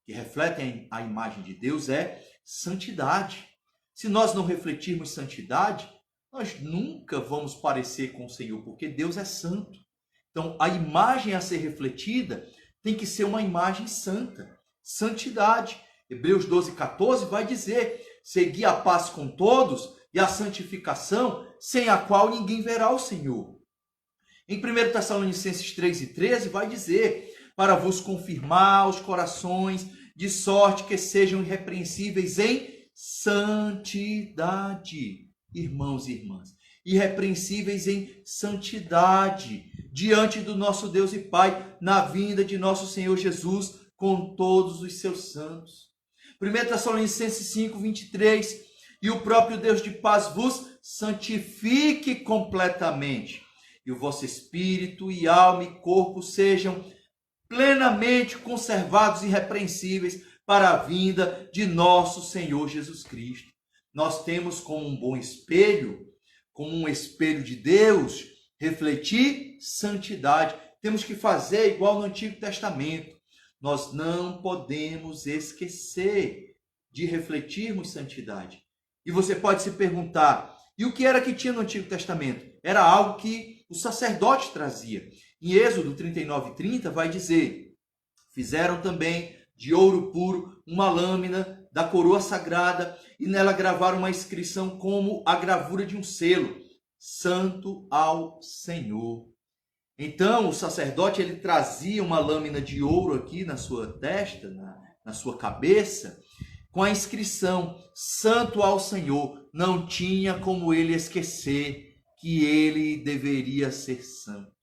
S2: que refletem a imagem de Deus, é santidade. Se nós não refletirmos santidade, nós nunca vamos parecer com o Senhor, porque Deus é santo. Então, a imagem a ser refletida tem que ser uma imagem santa, santidade. Hebreus 12:14 vai dizer, segui a paz com todos e a santificação, sem a qual ninguém verá o Senhor. Em 1 Tessalonicenses 3:13 vai dizer, para vos confirmar os corações, de sorte que sejam irrepreensíveis em santidade. Irmãos e irmãs, irrepreensíveis em santidade, diante do nosso Deus e Pai, na vinda de nosso Senhor Jesus, com todos os seus santos. 1 Tessalonicenses 5:23, e o próprio Deus de paz vos santifique completamente, e o vosso espírito e alma e corpo sejam plenamente conservados irrepreensíveis para a vinda de nosso Senhor Jesus Cristo. Nós temos como um bom espelho, como um espelho de Deus, refletir santidade. Temos que fazer igual no Antigo Testamento. Nós não podemos esquecer de refletirmos santidade. E você pode se perguntar, e o que era que tinha no Antigo Testamento? Era algo que o sacerdote trazia. Em Êxodo 39:30 vai dizer, fizeram também de ouro puro uma lâmina da coroa sagrada e nela gravaram uma inscrição como a gravura de um selo, santo ao Senhor. Então o sacerdote ele trazia uma lâmina de ouro aqui na sua testa, na sua cabeça, com a inscrição santo ao Senhor. Não tinha como ele esquecer que ele deveria ser santo.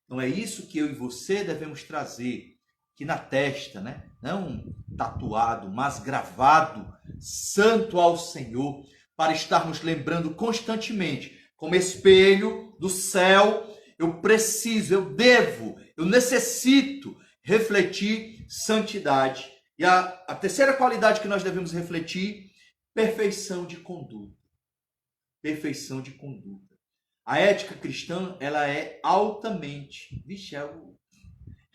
S2: Então é isso que eu e você devemos trazer aqui na testa, né? Não tatuado, mas gravado, santo ao Senhor, para estarmos lembrando constantemente como espelho do céu, eu preciso, eu devo, eu necessito refletir santidade. E a terceira qualidade que nós devemos refletir, perfeição de conduta. Perfeição de conduta. A ética cristã, ela é altamente,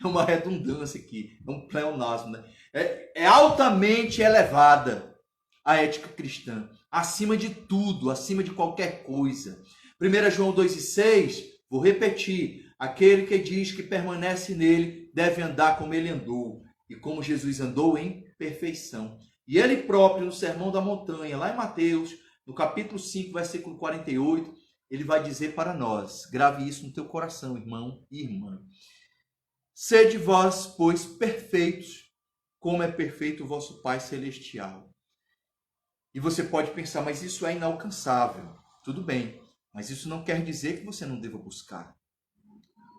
S2: é uma redundância aqui, é um pleonasmo, né? É altamente elevada a ética cristã, acima de tudo, acima de qualquer coisa. 1 João 2,6, vou repetir, aquele que diz que permanece nele deve andar como ele andou, e como Jesus andou em perfeição. E ele próprio, no Sermão da Montanha, lá em Mateus, no capítulo 5, versículo 48, ele vai dizer para nós, grave isso no teu coração, irmão e irmã. Sede vós, pois, perfeitos, como é perfeito o vosso Pai Celestial. E você pode pensar, mas isso é inalcançável. Tudo bem, mas isso não quer dizer que você não deva buscar.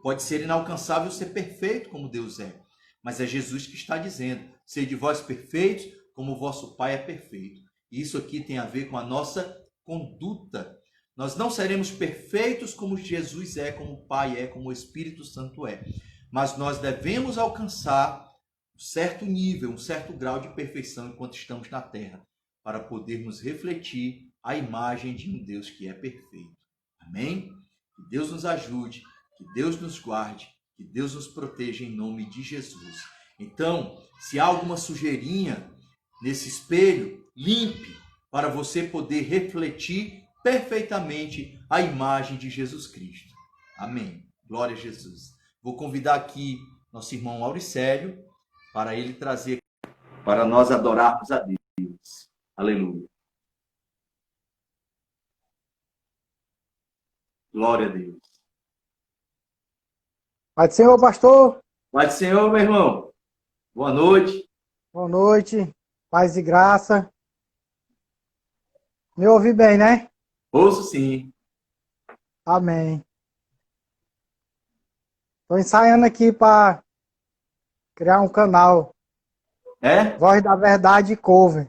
S2: Pode ser inalcançável ser perfeito como Deus é, mas é Jesus que está dizendo, sede vós perfeitos, como o vosso Pai é perfeito. E isso aqui tem a ver com a nossa conduta. Nós não seremos perfeitos como Jesus é, como o Pai é, como o Espírito Santo é. Mas nós devemos alcançar um certo nível, um certo grau de perfeição enquanto estamos na terra, para podermos refletir a imagem de um Deus que é perfeito. Amém? Que Deus nos ajude, que Deus nos guarde, que Deus nos proteja em nome de Jesus. Então, se há alguma sujeirinha nesse espelho, limpe para você poder refletir perfeitamente a imagem de Jesus Cristo. Amém. Glória a Jesus. Vou convidar aqui nosso irmão Auricélio para ele trazer para nós adorarmos a Deus. Aleluia. Glória a Deus.
S3: Pai do Senhor, pastor.
S2: Pai do Senhor, meu irmão. Boa noite.
S3: Boa noite. Paz e graça. Me ouvi bem, né?
S2: Ouço sim.
S3: Amém. Estou ensaiando aqui para criar um canal.
S2: É?
S3: Voz da Verdade Cover.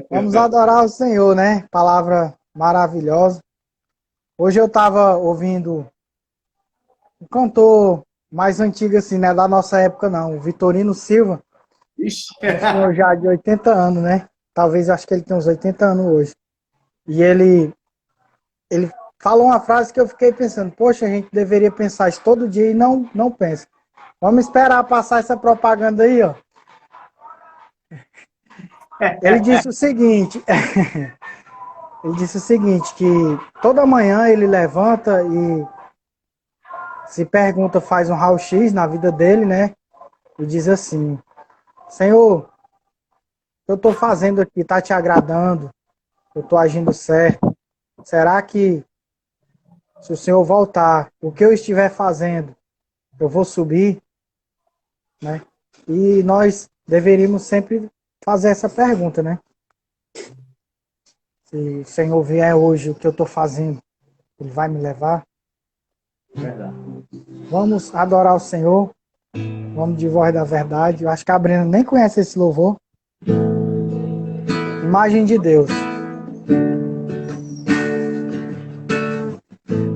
S3: Vamos adorar o Senhor, né? Palavra maravilhosa. Hoje eu estava ouvindo um cantor mais antigo assim, né? Da nossa época não, o Vitorino Silva.
S2: Ixi.
S3: Um senhor já de 80 anos, né? Talvez, acho que ele tem uns 80 anos hoje. E ele falou uma frase que eu fiquei pensando, poxa, a gente deveria pensar isso todo dia e não pensa. Vamos esperar passar essa propaganda aí, ó. Ele disse o seguinte, que toda manhã ele levanta e se pergunta, faz um raio-x na vida dele, né? E diz assim, Senhor, o que eu estou fazendo aqui está te agradando? Eu estou agindo certo? Será que se o Senhor voltar, o que eu estiver fazendo, eu vou subir? Né? E nós deveríamos sempre fazer essa pergunta, né? Se o Senhor vier hoje, o que eu estou fazendo, Ele vai me levar?
S2: Verdade.
S3: Vamos adorar o Senhor. Vamos de Voz da Verdade. Eu acho que a Brena nem conhece esse louvor. Imagem de Deus.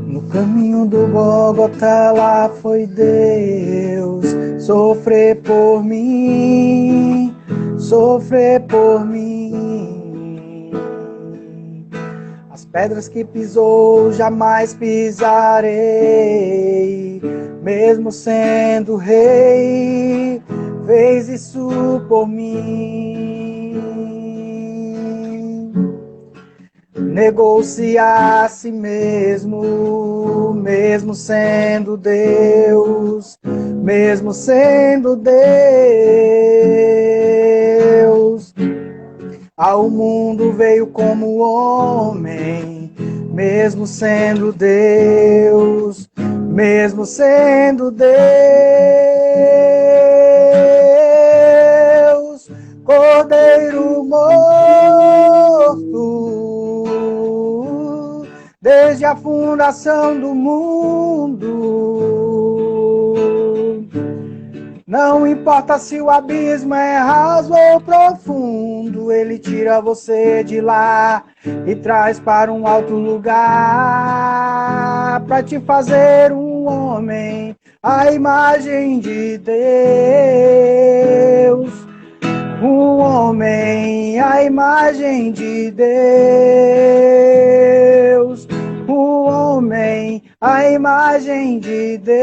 S3: No caminho do Gólgota, lá foi Deus sofrer por mim, sofrer por mim. As pedras que pisou jamais pisarei, mesmo sendo rei, fez isso por mim. Negou-se a si mesmo, mesmo sendo Deus, mesmo sendo Deus. Ao mundo veio como homem, mesmo sendo Deus, mesmo sendo Deus. Cordeiro morto, desde a fundação do mundo, Não importa se o abismo é raso ou profundo, Ele tira você de lá e traz para um alto lugar, para te fazer um homem, à imagem de Deus. Um homem, à imagem de Deus. Um homem, à imagem de Deus.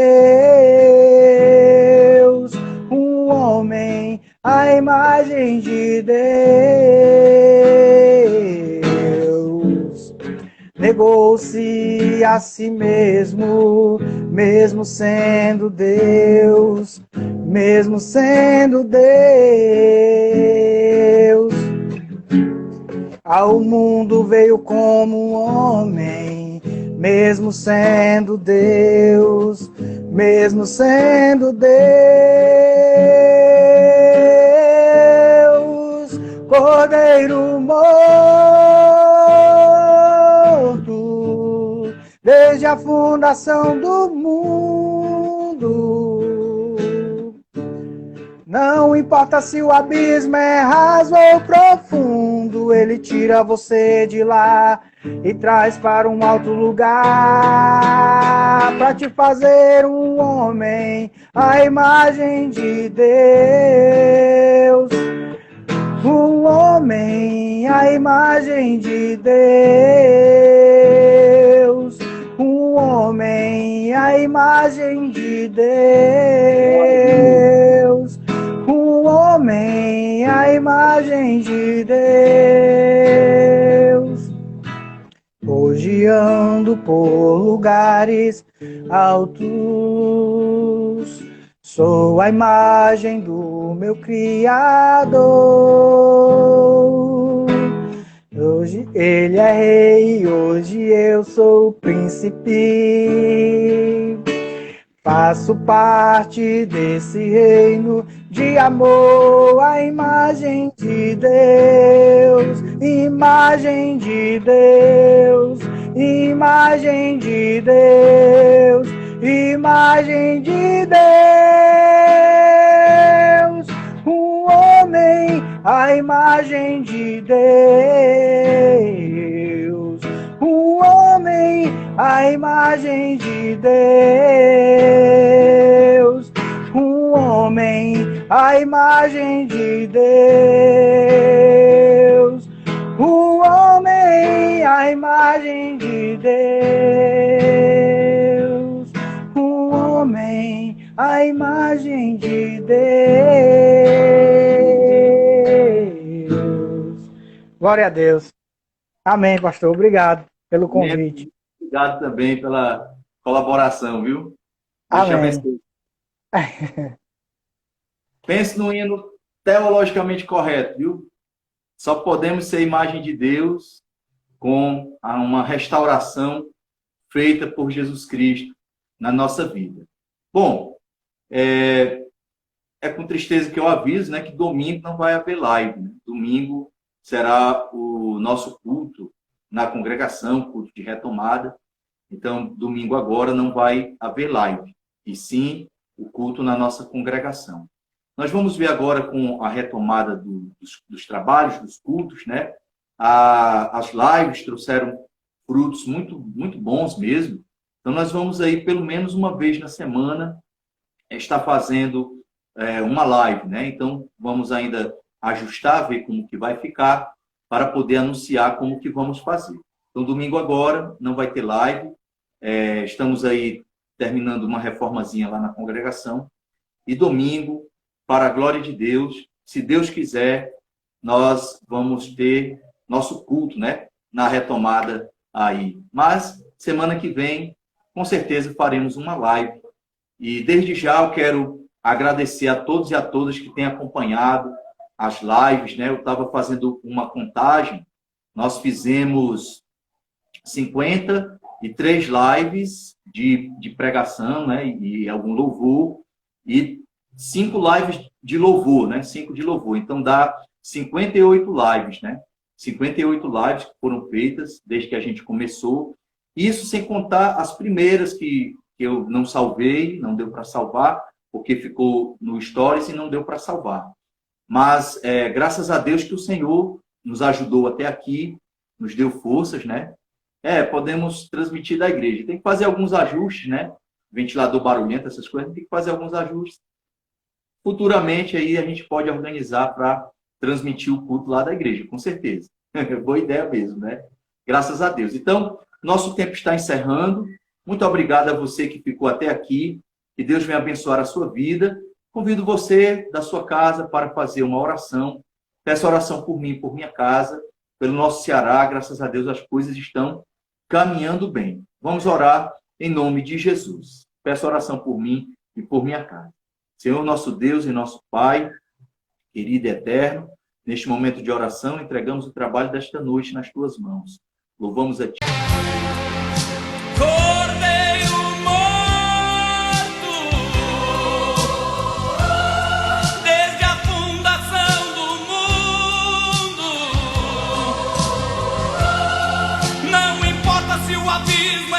S3: Um homem, à imagem de Deus. Negou-se a si mesmo, mesmo sendo Deus, mesmo sendo Deus. Ao mundo veio como um homem, mesmo sendo Deus, mesmo sendo Deus. Cordeiro morto, desde a fundação do mundo. Não importa se o abismo é raso ou profundo, Ele tira você de lá e traz para um alto lugar, para te fazer um homem, à imagem de Deus. Um homem, à imagem de Deus. Um homem, à imagem de Deus. Um homem, à imagem de Deus. Hoje ando por lugares altos, sou a imagem do meu Criador. Hoje Ele é rei, hoje eu sou príncipe. Faço parte desse reino de amor, a imagem de Deus, imagem de Deus, imagem de Deus, imagem de Deus. Um homem, a imagem de Deus. Um homem, a imagem de Deus. Um homem, a imagem de Deus. Um homem, a imagem de Deus. Um homem, a imagem de Deus. Glória a Deus. Amém, pastor. Obrigado pelo convite.
S2: Obrigado também pela colaboração, viu?
S3: Amém.
S2: Pense no hino teologicamente correto, viu? Só podemos ser imagem de Deus com uma restauração feita por Jesus Cristo na nossa vida. Bom, é com tristeza que eu aviso, né, que domingo não vai haver live, né? Domingo será o nosso culto na congregação, culto de retomada. Então, domingo agora não vai haver live, e sim o culto na nossa congregação. Nós vamos ver agora com a retomada dos trabalhos, dos cultos, né? As lives trouxeram frutos muito, muito bons mesmo. Então, nós vamos aí, pelo menos uma vez na semana, estar fazendo uma live, né? Então, vamos ainda ajustar, ver como que vai ficar, para poder anunciar como que vamos fazer. Então, domingo agora não vai ter live. Estamos aí terminando uma reformazinha lá na congregação. E domingo, para a glória de Deus, se Deus quiser, nós vamos ter nosso culto, né? Na retomada aí. Mas, semana que vem, com certeza faremos uma live. E desde já eu quero agradecer a todos e a todas que têm acompanhado as lives, né? Eu estava fazendo uma contagem, nós fizemos 53 lives de pregação, né? E algum louvor, e 5 lives de louvor, né? 5 de louvor. Então dá 58 lives, né? 58 lives que foram feitas desde que a gente começou. Isso sem contar as primeiras que eu não salvei, não deu para salvar, porque ficou no Stories e não deu para salvar. Mas graças a Deus que o Senhor nos ajudou até aqui, nos deu forças, né? Podemos transmitir da igreja. Tem que fazer alguns ajustes, né? Ventilador barulhento, essas coisas, tem que fazer alguns ajustes. Futuramente aí a gente pode organizar para transmitir o culto lá da igreja, com certeza. Boa ideia mesmo, né? Graças a Deus. Então, nosso tempo está encerrando. Muito obrigado a você que ficou até aqui. Que Deus venha abençoar a sua vida. Convido você da sua casa para fazer uma oração. Peço oração por mim, por minha casa, pelo nosso Ceará. Graças a Deus as coisas estão caminhando bem. Vamos orar em nome de Jesus. Peço oração por mim e por minha casa. Senhor, nosso Deus e nosso Pai, querido e eterno, neste momento de oração, entregamos o trabalho desta noite nas tuas mãos. Louvamos a ti.
S1: Cordeiro morto, desde a fundação do mundo, não importa se o abismo